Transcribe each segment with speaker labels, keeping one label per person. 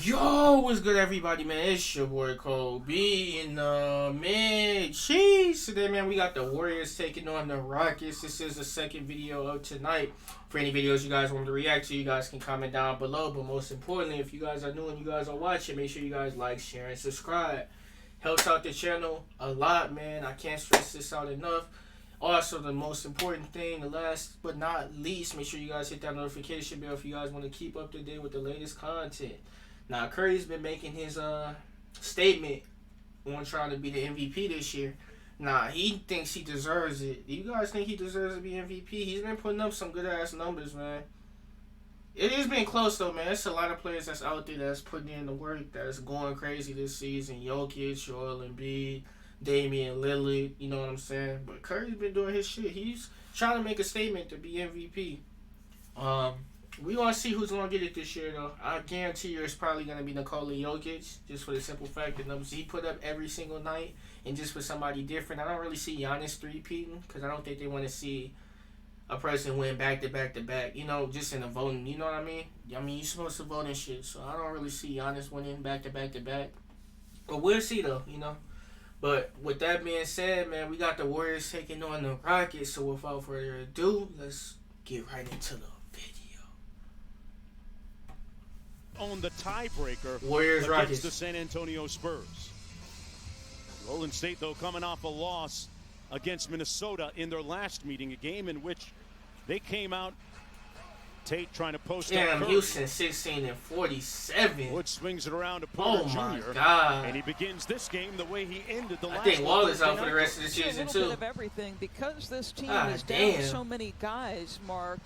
Speaker 1: Yo, what's good, everybody, man? It's your boy Cole B in the mid. Jeez, today, man, we got the Warriors taking on the Rockets. This is the second video of tonight. For any videos you guys want to react to, you guys can comment down below. But most importantly, if you guys are new and you guys are watching, make sure you guys like, share, and subscribe. Helps out the channel a lot, man. I can't stress this out enough. Also, the most important thing, the last but not least, make sure you guys hit that notification bell if you guys want to keep up to date with the latest content. Now, Curry's been making his statement on trying to be the MVP this year. Nah, he thinks he deserves it. Do you guys think he deserves to be MVP? He's been putting up some good-ass numbers, man. It has been close, though, man. There's a lot of players that's out there that's putting in the work, that's going crazy this season. Jokic, Joel Embiid, Damian Lillard, you know what I'm saying? But Curry's been doing his shit. He's trying to make a statement to be MVP. We want to see who's going to get it this year, though. I guarantee you it's probably going to be Nikola Jokic, just for the simple fact that numbers he put up every single night, and just for somebody different. I don't really see Giannis three-peating, because I don't think they want to see a person win back-to-back-to-back, you know, just in the voting, you know what I mean? I mean, you're supposed to vote and shit, so I don't really see Giannis winning back-to-back-to-back. But we'll see, though, you know. But with that being said, man, we got the Warriors taking on the Rockets, so without further ado, let's get right into the video.
Speaker 2: On the tiebreaker
Speaker 1: Warriors
Speaker 2: against
Speaker 1: Rockets.
Speaker 2: the San Antonio Spurs. Golden State, though, coming off a loss against Minnesota in their last meeting, a game in which they came out. Tate trying to post
Speaker 1: Damn,
Speaker 2: up
Speaker 1: Houston 16-47.
Speaker 2: Wood swings it around to Porter
Speaker 1: Oh my
Speaker 2: Jr.
Speaker 1: God.
Speaker 2: And he begins this game the way he ended the last
Speaker 1: I think
Speaker 2: one.
Speaker 1: Wallace out for the rest of the
Speaker 3: See,
Speaker 1: season
Speaker 3: a little
Speaker 1: too.
Speaker 3: bit of everything because this team
Speaker 1: Ah,
Speaker 3: is down
Speaker 1: damn.
Speaker 3: so many guys, Mark.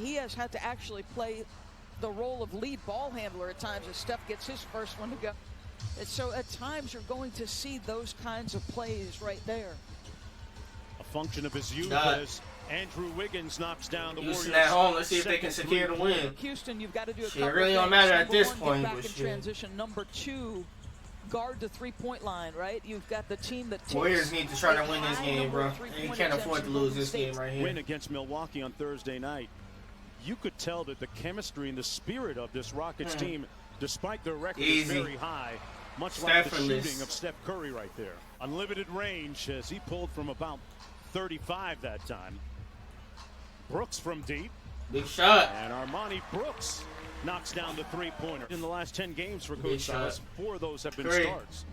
Speaker 3: He has had to actually play the role of lead ball handler at times as Steph gets his first one to go. And so at times you're going to see those kinds of plays right there.
Speaker 2: A function of his youth
Speaker 1: God.
Speaker 2: as Andrew Wiggins knocks down the
Speaker 1: Houston
Speaker 2: Warriors.
Speaker 1: at home. Let's see if they can
Speaker 2: second
Speaker 1: secure the
Speaker 2: three-pointer.
Speaker 1: win.
Speaker 3: Houston, you've got to do a
Speaker 1: Shit,
Speaker 3: couple
Speaker 1: it really
Speaker 3: things.
Speaker 1: don't matter at
Speaker 3: Number
Speaker 1: this
Speaker 3: one,
Speaker 1: point,
Speaker 3: get back
Speaker 1: but
Speaker 3: in
Speaker 1: shit.
Speaker 3: transition. Number two, guard the three-point line, right? You've got the team that takes
Speaker 1: Warriors need to try to
Speaker 3: a
Speaker 1: win this
Speaker 3: high
Speaker 1: game,
Speaker 3: number
Speaker 1: bro.
Speaker 3: of
Speaker 1: They
Speaker 3: three-point
Speaker 1: can't afford to
Speaker 3: attempts in
Speaker 1: lose
Speaker 3: Golden
Speaker 1: this
Speaker 3: State.
Speaker 1: game right
Speaker 2: Win
Speaker 1: here.
Speaker 2: against Milwaukee on Thursday night. You could tell that the chemistry and the spirit of this Rockets team, despite their record, is
Speaker 1: Easy.
Speaker 2: very high. Much like the
Speaker 1: Steph-less.
Speaker 2: shooting of Steph Curry right there. Unlimited range as he pulled from about 35 that time. Brooks from deep.
Speaker 1: Big shot.
Speaker 2: And Armani Brooks knocks down the three-pointer. In the last 10 games for
Speaker 1: Big
Speaker 2: Coach
Speaker 1: shot.
Speaker 2: Silas, 4 of those have been
Speaker 1: Curry.
Speaker 2: starts.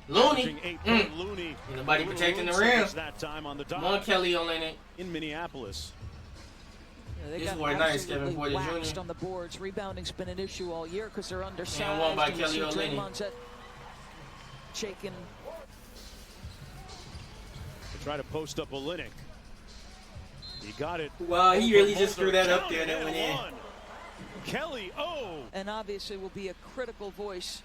Speaker 1: Looney.
Speaker 2: Averaging 8 point Looney.
Speaker 1: Ain't nobody
Speaker 2: A little
Speaker 1: protecting the
Speaker 2: room
Speaker 1: rim.
Speaker 2: service that time on the
Speaker 1: Come on,
Speaker 2: dot
Speaker 1: Kelly Olynyk.
Speaker 2: in Minneapolis.
Speaker 3: They
Speaker 1: This
Speaker 3: got
Speaker 1: boy nice,
Speaker 3: absolutely
Speaker 1: Kevin Porter
Speaker 3: waxed
Speaker 1: Jr.
Speaker 3: on the boards. Rebounding's been an issue all year because they're undersized.
Speaker 1: And one by
Speaker 3: and you
Speaker 1: Kelly
Speaker 3: see
Speaker 1: Olynyk.
Speaker 3: Draymond's shaking.
Speaker 2: They try to post up Olynyk. He got it.
Speaker 1: Wow, he really just threw that up
Speaker 2: Counted
Speaker 1: there and it
Speaker 2: and
Speaker 1: went in.
Speaker 2: one. Kelly,
Speaker 3: And obviously will be a critical voice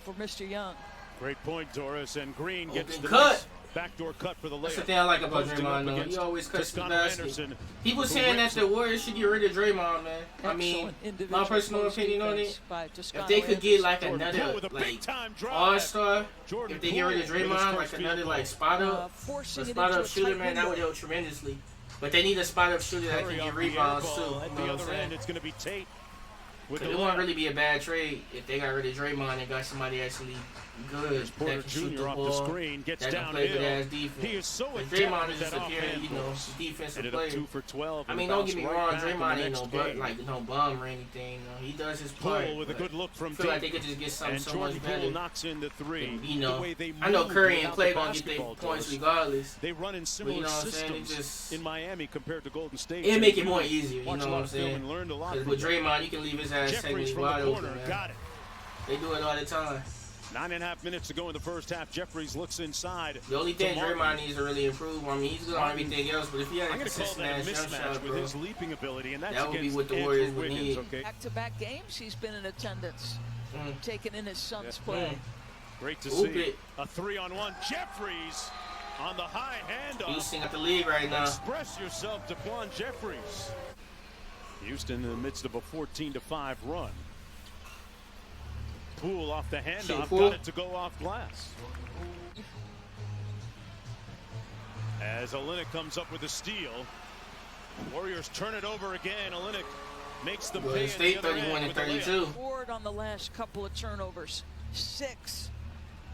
Speaker 3: for Mr. Young.
Speaker 2: Great point, Doris. And Green gets
Speaker 1: Open
Speaker 2: the
Speaker 1: cut.
Speaker 2: nice backdoor cut for the
Speaker 1: That's the
Speaker 2: layup.
Speaker 1: thing I like about
Speaker 2: Posting
Speaker 1: Draymond,
Speaker 2: up
Speaker 1: though. He
Speaker 2: against
Speaker 1: always cuts the
Speaker 2: Toscano
Speaker 1: basket.
Speaker 2: Anderson,
Speaker 1: He was
Speaker 2: who
Speaker 1: saying that
Speaker 2: rips
Speaker 1: the Warriors should get rid of Draymond, man. I mean,
Speaker 3: Excellent individual
Speaker 1: my personal
Speaker 3: post
Speaker 1: opinion on
Speaker 3: defense
Speaker 1: it,
Speaker 3: by
Speaker 1: if
Speaker 3: Toscano
Speaker 1: they could get
Speaker 3: Anderson.
Speaker 1: like
Speaker 2: Jordan
Speaker 1: another
Speaker 2: Poole with a
Speaker 1: like
Speaker 2: big-time drive.
Speaker 1: all-star,
Speaker 2: Jordan
Speaker 1: if they get rid of
Speaker 2: Poole with his
Speaker 1: Draymond,
Speaker 2: first
Speaker 1: like another
Speaker 2: field
Speaker 1: like
Speaker 2: goal.
Speaker 1: spot-up,
Speaker 3: Forcing
Speaker 1: a
Speaker 3: it
Speaker 1: spot-up
Speaker 3: into a
Speaker 1: shooter,
Speaker 3: tight
Speaker 1: man, that would
Speaker 3: window.
Speaker 1: help tremendously. But they need a spot-up shooter that can
Speaker 2: Curry
Speaker 1: get
Speaker 2: off the air
Speaker 1: rebounds
Speaker 2: ball.
Speaker 1: too.
Speaker 2: At
Speaker 1: You
Speaker 2: the
Speaker 1: know what I'm
Speaker 2: other
Speaker 1: saying?
Speaker 2: end, it's going to be Tate with the
Speaker 1: It won't
Speaker 2: layup.
Speaker 1: really be a bad trade if they got rid of Draymond and got somebody actually good
Speaker 2: Porter
Speaker 1: that can shoot
Speaker 2: Jr.
Speaker 1: the
Speaker 2: off
Speaker 1: ball,
Speaker 2: the screen, gets
Speaker 1: that can play
Speaker 2: downhill.
Speaker 1: good-ass defense.
Speaker 2: He is so
Speaker 1: But
Speaker 2: adept
Speaker 1: Draymond
Speaker 2: with
Speaker 1: is just
Speaker 2: that
Speaker 1: a pure,
Speaker 2: offhand
Speaker 1: you know,
Speaker 2: post.
Speaker 1: defensive
Speaker 2: Ended up
Speaker 1: player.
Speaker 2: 2 for 12.
Speaker 1: I
Speaker 2: and
Speaker 1: mean, don't get
Speaker 2: bounced
Speaker 1: me
Speaker 2: right
Speaker 1: wrong,
Speaker 2: back in the
Speaker 1: Draymond ain't
Speaker 2: next
Speaker 1: no
Speaker 2: game.
Speaker 1: like no bum or anything. No, he does his part.
Speaker 2: Poole with a
Speaker 1: but
Speaker 2: good look from
Speaker 1: I feel like they
Speaker 2: deep.
Speaker 1: could just get something
Speaker 2: And
Speaker 1: so
Speaker 2: Jordan
Speaker 1: much
Speaker 2: Poole
Speaker 1: better.
Speaker 2: knocks in the three.
Speaker 1: And, you
Speaker 2: The
Speaker 1: know,
Speaker 2: way they
Speaker 1: I know
Speaker 2: move
Speaker 1: Curry and
Speaker 2: without
Speaker 1: Clay
Speaker 2: the
Speaker 1: gonna get their
Speaker 2: basketball,
Speaker 1: points
Speaker 2: Doris.
Speaker 1: regardless.
Speaker 2: They run in
Speaker 1: you
Speaker 2: similar
Speaker 1: know what I'm saying? It
Speaker 2: systems
Speaker 1: just-
Speaker 2: in Miami compared to Golden State.
Speaker 1: It'd
Speaker 2: So
Speaker 1: make it
Speaker 2: you
Speaker 1: more easier, you
Speaker 2: watch
Speaker 1: know
Speaker 2: a
Speaker 1: what
Speaker 2: lot
Speaker 1: I'm
Speaker 2: of film
Speaker 1: saying?
Speaker 2: and learned a lot
Speaker 1: Because
Speaker 2: from
Speaker 1: with
Speaker 2: them.
Speaker 1: Draymond, you can leave his ass
Speaker 2: Jeffries
Speaker 1: technically
Speaker 2: from
Speaker 1: wide
Speaker 2: the corner,
Speaker 1: open, man.
Speaker 2: got it.
Speaker 1: They do it all the time.
Speaker 2: 9.5 minutes to go in the first half. Jeffries looks inside.
Speaker 1: The only thing
Speaker 2: to Martin.
Speaker 1: Draymond needs to really improve, I mean, he's good on
Speaker 2: Martin.
Speaker 1: everything else, but if he had a
Speaker 2: I'm going to call
Speaker 1: consistent
Speaker 2: that a
Speaker 1: ass jump
Speaker 2: mismatch
Speaker 1: shot,
Speaker 2: with
Speaker 1: bro,
Speaker 2: his leaping ability, and that's
Speaker 1: that would be
Speaker 2: against
Speaker 1: what the
Speaker 2: Andrew
Speaker 1: Warriors would
Speaker 2: Wiggins,
Speaker 1: need.
Speaker 2: okay?
Speaker 3: Back-to-back games he's been in attendance,
Speaker 1: Mm.
Speaker 3: taking in his son's
Speaker 2: Yeah.
Speaker 3: play.
Speaker 2: Great to
Speaker 1: Hoop
Speaker 2: see.
Speaker 1: it.
Speaker 2: A 3-on-1. Jeffries on the high handoff.
Speaker 1: Houston got the lead right now.
Speaker 2: Express yourself, DeQuan Jeffries. Houston in the midst of a 14-5 run. Poole off the handoff,
Speaker 1: Poole.
Speaker 2: got it to go off glass. As Olynyk comes up with a steal, Warriors turn it over again. Olynyk makes the
Speaker 1: Golden
Speaker 2: pay.
Speaker 1: State
Speaker 2: at the other
Speaker 1: 31
Speaker 2: end
Speaker 1: and
Speaker 2: with a layup.
Speaker 1: 32.
Speaker 3: Forward on the last couple of turnovers. 6,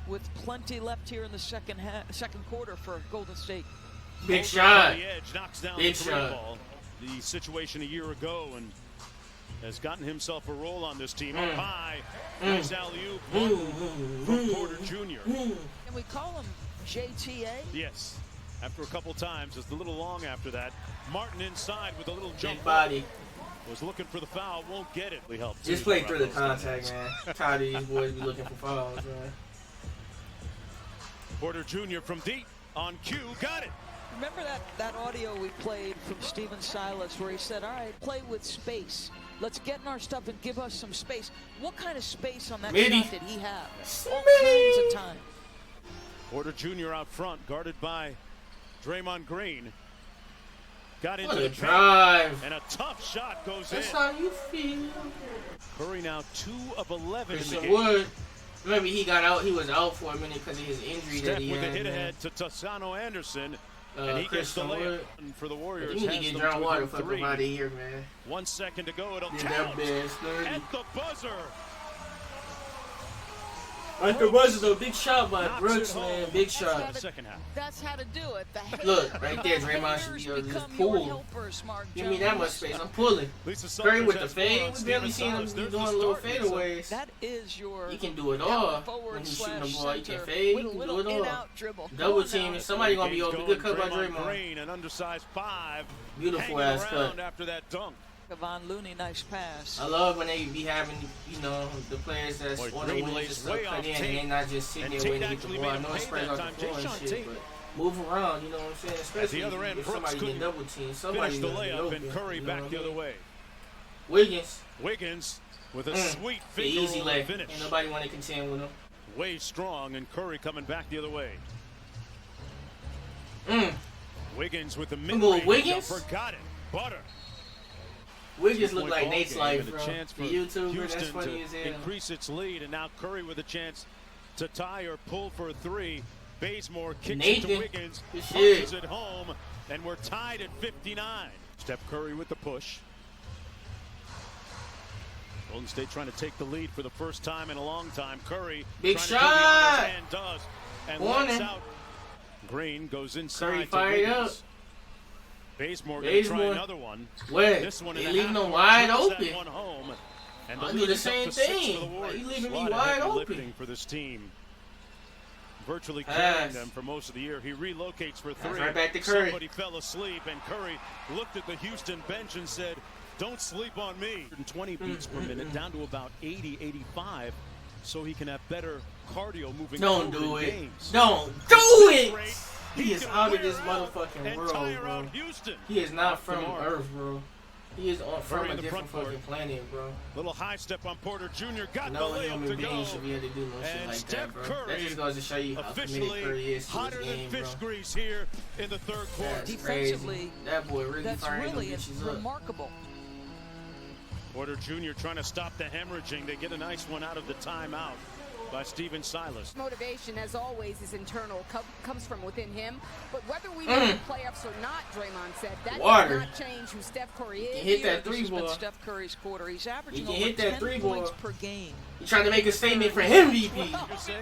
Speaker 3: with plenty left here in the second quarter for Golden State.
Speaker 1: Big
Speaker 2: Over
Speaker 1: shot.
Speaker 2: the edge, knocks down
Speaker 1: Big
Speaker 2: the three
Speaker 1: shot.
Speaker 2: ball. The situation a year ago, and has gotten himself a role on this team. Up high, nice alley-oop from Porter Jr.
Speaker 3: And we call him JTA.
Speaker 2: Yes, after a couple times, it's a little long after that. Martin inside with a little jump
Speaker 1: Big body.
Speaker 2: was looking for the foul, won't get it. We helped.
Speaker 1: Just play through the contact, man. Tired of these boys be looking for fouls, man.
Speaker 2: Porter Jr. from deep on cue, got it.
Speaker 3: Remember that audio we played from Steven Silas where he said, all right, play with space. Let's get in our stuff and give us some space. What kind of space on that
Speaker 1: Midi.
Speaker 3: shot did he have? All kinds of time.
Speaker 2: Porter Jr. out front, guarded by Draymond Green. Got into
Speaker 1: What a
Speaker 2: the paint,
Speaker 1: drive.
Speaker 2: and a tough shot goes
Speaker 1: That's
Speaker 2: in.
Speaker 1: how you feel.
Speaker 2: Curry now 2 of 11 in the
Speaker 1: Christian
Speaker 2: game.
Speaker 1: Wood. Remember, he got out. He was out for a minute because of his injury
Speaker 2: Steph
Speaker 1: that he
Speaker 2: with a
Speaker 1: had.
Speaker 2: hit
Speaker 1: man.
Speaker 2: ahead to Tassano Anderson, and he gets the
Speaker 1: Christian
Speaker 2: layup
Speaker 1: Wood.
Speaker 2: for the Warriors.
Speaker 1: You need to
Speaker 2: has
Speaker 1: get
Speaker 2: them
Speaker 1: John
Speaker 2: to
Speaker 1: Water
Speaker 2: within
Speaker 1: for
Speaker 2: 3.
Speaker 1: out of here, man.
Speaker 2: 1 second to go. It'll
Speaker 1: Did
Speaker 2: count
Speaker 1: that best, 30.
Speaker 2: at the buzzer.
Speaker 1: Like the Buzzers, a big shot by
Speaker 2: Knocks
Speaker 1: Brooks,
Speaker 2: it home.
Speaker 1: man. Big
Speaker 2: In
Speaker 1: shot.
Speaker 2: the second half.
Speaker 3: That's how to do it. The
Speaker 1: Look, right there, Draymond should
Speaker 3: haters
Speaker 1: be just
Speaker 3: become your
Speaker 1: pull.
Speaker 3: helpers, Mark
Speaker 1: Give me that much
Speaker 3: Jones.
Speaker 1: space. I'm pulling.
Speaker 2: Lisa
Speaker 1: Curry
Speaker 2: Summers
Speaker 1: with the
Speaker 2: has
Speaker 1: fade.
Speaker 2: four on
Speaker 1: We barely
Speaker 2: Steven
Speaker 1: seen him
Speaker 2: Silas.
Speaker 1: be
Speaker 2: There's
Speaker 1: doing
Speaker 2: the
Speaker 1: little
Speaker 2: start, Lisa.
Speaker 1: fadeaways.
Speaker 3: That is your
Speaker 1: He can do it
Speaker 3: power
Speaker 1: all.
Speaker 3: forward
Speaker 1: When he's shooting the
Speaker 3: slash
Speaker 1: ball, he can
Speaker 3: center
Speaker 1: fade. He
Speaker 3: with a
Speaker 1: can do
Speaker 3: little
Speaker 1: it all.
Speaker 3: in-out dribble.
Speaker 1: Double
Speaker 3: Going
Speaker 1: team,
Speaker 3: out.
Speaker 1: and somebody gonna be
Speaker 2: Game's
Speaker 1: open.
Speaker 2: going.
Speaker 1: Good cut by
Speaker 2: Draymond
Speaker 1: Draymond.
Speaker 2: Green, an undersized 5.
Speaker 1: Beautiful
Speaker 2: hanging
Speaker 1: ass
Speaker 2: around
Speaker 1: cut.
Speaker 2: after that dunk.
Speaker 3: Von Looney, nice pass.
Speaker 1: I love when they be having, you know, the players that's
Speaker 2: Boy,
Speaker 1: on the
Speaker 2: Green
Speaker 1: wings and
Speaker 2: lays
Speaker 1: stuff
Speaker 2: way
Speaker 1: cut
Speaker 2: off
Speaker 1: in, and
Speaker 2: Tate.
Speaker 1: they not just sitting
Speaker 2: And
Speaker 1: there
Speaker 2: Tate
Speaker 1: waiting to get the
Speaker 2: actually
Speaker 1: ball. I
Speaker 2: made
Speaker 1: know
Speaker 2: him
Speaker 1: it
Speaker 2: pay
Speaker 1: spreads
Speaker 2: that
Speaker 1: out
Speaker 2: time.
Speaker 1: the floor and
Speaker 2: Jason
Speaker 1: shit,
Speaker 2: Tate.
Speaker 1: but move around, you know what I'm saying? Especially
Speaker 2: other end,
Speaker 1: if
Speaker 2: Brooks
Speaker 1: somebody
Speaker 2: couldn't
Speaker 1: get double team,
Speaker 2: Finish
Speaker 1: somebody's
Speaker 2: the
Speaker 1: gonna be
Speaker 2: layup,
Speaker 1: open.
Speaker 2: and Curry
Speaker 1: you know
Speaker 2: back
Speaker 1: what
Speaker 2: the
Speaker 1: I
Speaker 2: other
Speaker 1: mean?
Speaker 2: way.
Speaker 1: Wiggins,
Speaker 2: Wiggins with a sweet
Speaker 1: the
Speaker 2: finger
Speaker 1: easy
Speaker 2: roll
Speaker 1: lay.
Speaker 2: finish.
Speaker 1: Ain't nobody want to contend with him.
Speaker 2: Way strong, and Curry coming back the other way.
Speaker 1: Mm.
Speaker 2: Wiggins with the
Speaker 1: Come on,
Speaker 2: mid-range
Speaker 1: Wiggins?
Speaker 2: jumper, got it. Butter.
Speaker 1: Wiggins look
Speaker 2: Two-point
Speaker 1: like
Speaker 2: ball
Speaker 1: Nate's
Speaker 2: game
Speaker 1: life,
Speaker 2: and a
Speaker 1: bro.
Speaker 2: chance for
Speaker 1: The YouTuber, that's
Speaker 2: Houston
Speaker 1: funny as
Speaker 2: to
Speaker 1: hell.
Speaker 2: increase its lead, and now Curry with a chance to tie or pull for a 3. Bazemore kicks it to
Speaker 1: Nathan,
Speaker 2: Wiggins,
Speaker 1: good
Speaker 2: punches
Speaker 1: shit.
Speaker 2: it home, and we're tied at 59. Steph Curry with the push. Golden State trying to take the lead for the first time in a long time. Curry
Speaker 1: Big
Speaker 2: trying to do the honors
Speaker 1: shot.
Speaker 2: and does, and
Speaker 1: Warning.
Speaker 2: lets out. Green goes inside
Speaker 1: Curry
Speaker 2: to
Speaker 1: fired up.
Speaker 2: Wiggins. Bazemore going to try
Speaker 1: Bazemore.
Speaker 2: another one.
Speaker 1: Wait,
Speaker 2: This one in
Speaker 1: they
Speaker 2: the
Speaker 1: leaving
Speaker 2: half
Speaker 1: them
Speaker 2: court,
Speaker 1: wide
Speaker 2: drills that
Speaker 1: open.
Speaker 2: one home, and the
Speaker 1: I do
Speaker 2: lead
Speaker 1: the
Speaker 2: is up
Speaker 1: same
Speaker 2: to 6
Speaker 1: thing.
Speaker 2: for the
Speaker 1: Why
Speaker 2: Warriors.
Speaker 1: you leaving me
Speaker 2: A lot of
Speaker 1: wide
Speaker 2: heavy
Speaker 1: open?
Speaker 2: lifting for this team. Virtually
Speaker 1: Pass.
Speaker 2: carrying them for most of the year. He relocates for 3.
Speaker 1: right back to Curry.
Speaker 2: Somebody fell asleep, and Curry looked at the Houston bench and said, "Don't sleep on me." 20 beats per minute, down to about 80, 85, so he can have better cardio moving
Speaker 1: Don't
Speaker 2: forward
Speaker 1: do
Speaker 2: in
Speaker 1: it.
Speaker 2: games.
Speaker 1: Don't do it.
Speaker 2: Great.
Speaker 1: He is
Speaker 2: can
Speaker 1: out of
Speaker 2: wear
Speaker 1: this
Speaker 2: out
Speaker 1: motherfucking
Speaker 2: and
Speaker 1: world,
Speaker 2: tire
Speaker 1: bro.
Speaker 2: out Houston.
Speaker 1: He is not
Speaker 2: Off the
Speaker 1: from
Speaker 2: mark.
Speaker 1: Earth, bro. He is from
Speaker 2: Curry
Speaker 1: a
Speaker 2: in the
Speaker 1: different
Speaker 2: front
Speaker 1: fucking
Speaker 2: court.
Speaker 1: planet, bro.
Speaker 2: Little high step on Porter Jr. Got
Speaker 1: No
Speaker 2: the layup
Speaker 1: human
Speaker 2: to go.
Speaker 1: being should be able to do no shit
Speaker 2: And
Speaker 1: like
Speaker 2: Steph
Speaker 1: that, bro.
Speaker 2: Curry
Speaker 1: That just goes to show you how committed
Speaker 2: Officially
Speaker 1: Curry is to
Speaker 2: hotter
Speaker 1: his
Speaker 2: than
Speaker 1: game,
Speaker 2: fish
Speaker 1: bro.
Speaker 2: grease here in the third quarter.
Speaker 1: That's
Speaker 3: Defensively,
Speaker 1: crazy. That boy really
Speaker 3: That's
Speaker 1: firing
Speaker 3: really
Speaker 1: them bitches up.
Speaker 3: remarkable.
Speaker 2: Porter Jr. trying to stop the hemorrhaging. They get a nice one out of the timeout by Steven Silas.
Speaker 4: Motivation, as always, is internal, comes from within him. But whether we make the playoffs or not, Draymond said, that
Speaker 1: Water.
Speaker 4: does not change who Steph Curry
Speaker 1: He
Speaker 4: is.
Speaker 1: hit that
Speaker 3: This
Speaker 1: three
Speaker 3: has been
Speaker 1: ball.
Speaker 3: Steph Curry's quarter. He's averaging
Speaker 1: can
Speaker 3: over
Speaker 1: hit that
Speaker 3: 10
Speaker 1: three
Speaker 3: points
Speaker 1: ball.
Speaker 3: per game.
Speaker 1: He trying to make a statement for MVP.
Speaker 2: You say?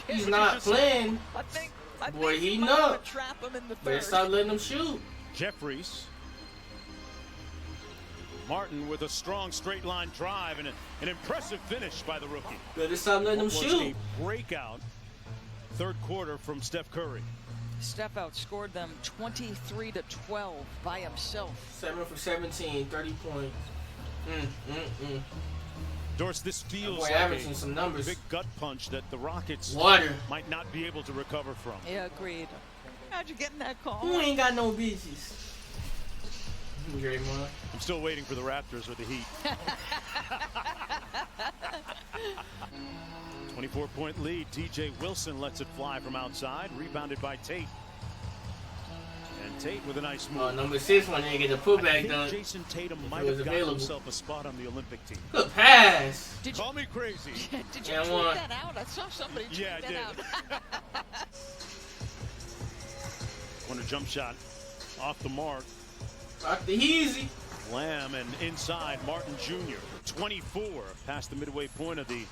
Speaker 1: He's not playing.
Speaker 3: I think
Speaker 1: Boy, he
Speaker 3: he might
Speaker 1: know.
Speaker 3: have to trap him in the
Speaker 1: Better
Speaker 3: third.
Speaker 1: stop letting him shoot.
Speaker 2: Jeffries. Martin with a strong straight line drive and an impressive finish by the rookie.
Speaker 1: Better stop letting him
Speaker 2: What was
Speaker 1: shoot.
Speaker 2: a breakout third quarter from Steph Curry.
Speaker 3: Steph outscored them 23-12 by himself.
Speaker 1: 7 for 17, 30 points.
Speaker 2: Doris, this feels
Speaker 1: Boy,
Speaker 2: like
Speaker 1: averaging
Speaker 2: a
Speaker 1: some numbers.
Speaker 2: big gut punch that the Rockets
Speaker 1: Water.
Speaker 2: might not be able to recover from.
Speaker 3: Yeah, agreed. How'd you get in that call?
Speaker 1: Who ain't got no bitches? Draymond.
Speaker 2: I'm still waiting for the Raptors or the Heat. 24-point lead. TJ Wilson lets it fly from outside. Rebounded by Tate. And Tate with a nice move.
Speaker 1: Number 6 one didn't get the
Speaker 2: I
Speaker 1: putback
Speaker 2: think
Speaker 1: done.
Speaker 2: Jason Tatum might
Speaker 1: was
Speaker 2: have gotten
Speaker 1: available.
Speaker 2: himself a spot on the Olympic team.
Speaker 1: Good pass.
Speaker 2: Call me crazy.
Speaker 3: Did you
Speaker 1: Yeah,
Speaker 3: tweet
Speaker 1: one.
Speaker 3: that out? I saw somebody tweet
Speaker 2: Yeah, I
Speaker 3: that
Speaker 2: did.
Speaker 3: out.
Speaker 2: Want a jump shot off the mark.
Speaker 1: Rock the easy.
Speaker 2: Lamb and inside Martin Jr. 24 past the midway point of the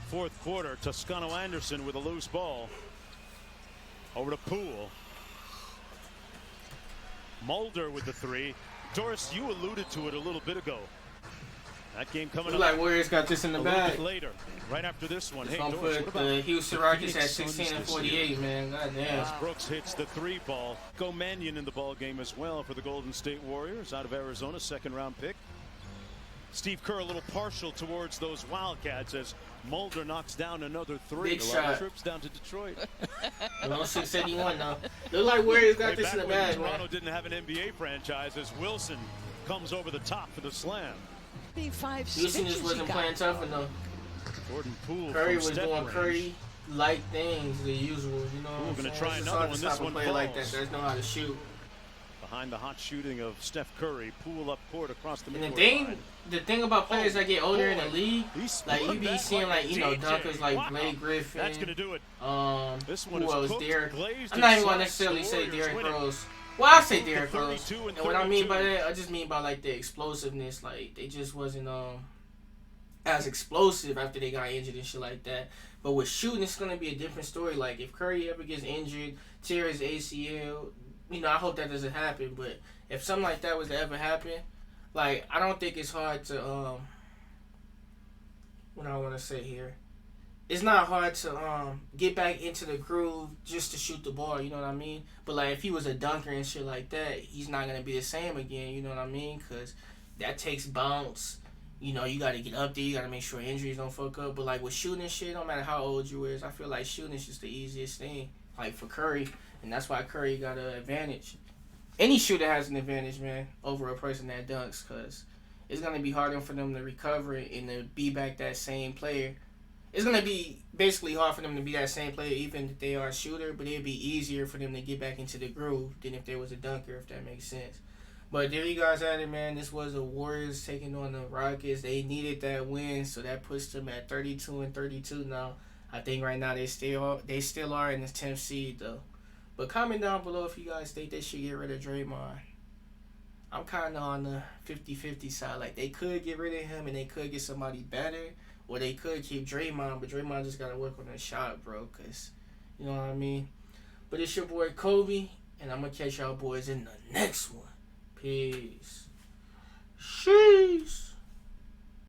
Speaker 2: fourth quarter. Toscano Anderson with a loose ball. Over to Poole. Mulder with the three. Doris, you alluded to it a little bit ago. That game coming
Speaker 1: Looks
Speaker 2: up
Speaker 1: like Warriors got this in the
Speaker 2: a little
Speaker 1: bag.
Speaker 2: bit later, right after this one.
Speaker 1: It's
Speaker 2: Hey,
Speaker 1: gonna
Speaker 2: Doris,
Speaker 1: put
Speaker 2: what about
Speaker 1: the Houston
Speaker 2: the
Speaker 1: Rockets at
Speaker 2: Phoenix Suns
Speaker 1: 16 and
Speaker 2: this year?
Speaker 1: 48, man. Goddamn.
Speaker 2: As Brooks hits the three ball. Go Mannion in the ball game as well for the Golden State Warriors out of Arizona, second-round pick. Steve Kerr a little partial towards those Wildcats as Mulder knocks down another three.
Speaker 1: Big
Speaker 2: a lot
Speaker 1: shot.
Speaker 2: of trips down to Detroit.
Speaker 1: 681 now. Look like Warriors got
Speaker 2: Way
Speaker 1: this in
Speaker 2: back
Speaker 1: the
Speaker 2: when
Speaker 1: bag,
Speaker 2: Toronto
Speaker 1: man.
Speaker 2: didn't have an NBA franchise as Wilson comes over the top for the slam.
Speaker 3: Be 5
Speaker 1: Houston
Speaker 3: stitches
Speaker 1: just
Speaker 3: he
Speaker 1: wasn't
Speaker 3: got.
Speaker 1: playing tough enough.
Speaker 2: Jordan Poole
Speaker 1: Curry
Speaker 2: from
Speaker 1: was
Speaker 2: step
Speaker 1: doing
Speaker 2: range.
Speaker 1: Curry-like things, the usual. You know what I'm
Speaker 2: gonna
Speaker 1: saying?
Speaker 2: try
Speaker 1: It's
Speaker 2: another
Speaker 1: hard
Speaker 2: one.
Speaker 1: to
Speaker 2: This
Speaker 1: stop a
Speaker 2: one
Speaker 1: player like that.
Speaker 2: falls.
Speaker 1: That know how to shoot.
Speaker 2: Behind the hot shooting of Steph Curry, Poole up court across the
Speaker 1: And the
Speaker 2: midcourt line.
Speaker 1: thing about players that get older in the league,
Speaker 2: He's
Speaker 1: like you
Speaker 2: spun
Speaker 1: be
Speaker 2: that
Speaker 1: seeing like
Speaker 2: DJ.
Speaker 1: dunkers like
Speaker 2: Wow.
Speaker 1: Blake Griffin.
Speaker 2: That's gonna do it. This one
Speaker 1: Who
Speaker 2: is
Speaker 1: else?
Speaker 2: cooked,
Speaker 1: Derrick.
Speaker 2: glazed,
Speaker 1: I'm not even
Speaker 2: and
Speaker 1: gonna
Speaker 2: sliced.
Speaker 1: necessarily
Speaker 2: The
Speaker 1: say
Speaker 2: Warriors
Speaker 1: Derrick
Speaker 2: win it.
Speaker 1: Rose. Well, I say
Speaker 2: Moved to
Speaker 1: Derrick Rose.
Speaker 2: 32
Speaker 1: And
Speaker 2: and
Speaker 1: what I mean by
Speaker 2: 32.
Speaker 1: that, I just mean by like the explosiveness. Like they just wasn't as explosive after they got injured and shit like that. But with shooting, it's gonna be a different story. Like if Curry ever gets injured, tear his ACL, you know, I hope that doesn't happen. But if something like that was to ever happen, like I don't think it's hard to what I want to say here. It's not hard to get back into the groove just to shoot the ball, you know what I mean? But like if he was a dunker and shit like that, he's not gonna be the same again, you know what I mean? Cause that takes bounce. You know, you gotta get up there, you gotta make sure injuries don't fuck up. But like with shooting and shit, no matter how old you is, I feel like shooting is just the easiest thing. Like for Curry, and that's why Curry got an advantage. Any shooter has an advantage, man, over a person that dunks, cause it's gonna be harder for them to recover and to be back that same player. It's going to be basically hard for them to be that same player even if they are a shooter, but it'd be easier for them to get back into the groove than if they was a dunker, if that makes sense. But there you guys had it, man. This was the Warriors taking on the Rockets. They needed that win, so that puts them at 32 and 32 now. I think right now they still are in the 10th seed, though. But comment down below if you guys think they should get rid of Draymond. I'm kind of on the 50-50 side. Like, they could get rid of him and they could get somebody better. Or they could keep Draymond, but Draymond just got to work on that shot, bro. Because, you know what I mean? But it's your boy Kobe, and I'm going to catch y'all boys in the next one. Peace. Sheesh.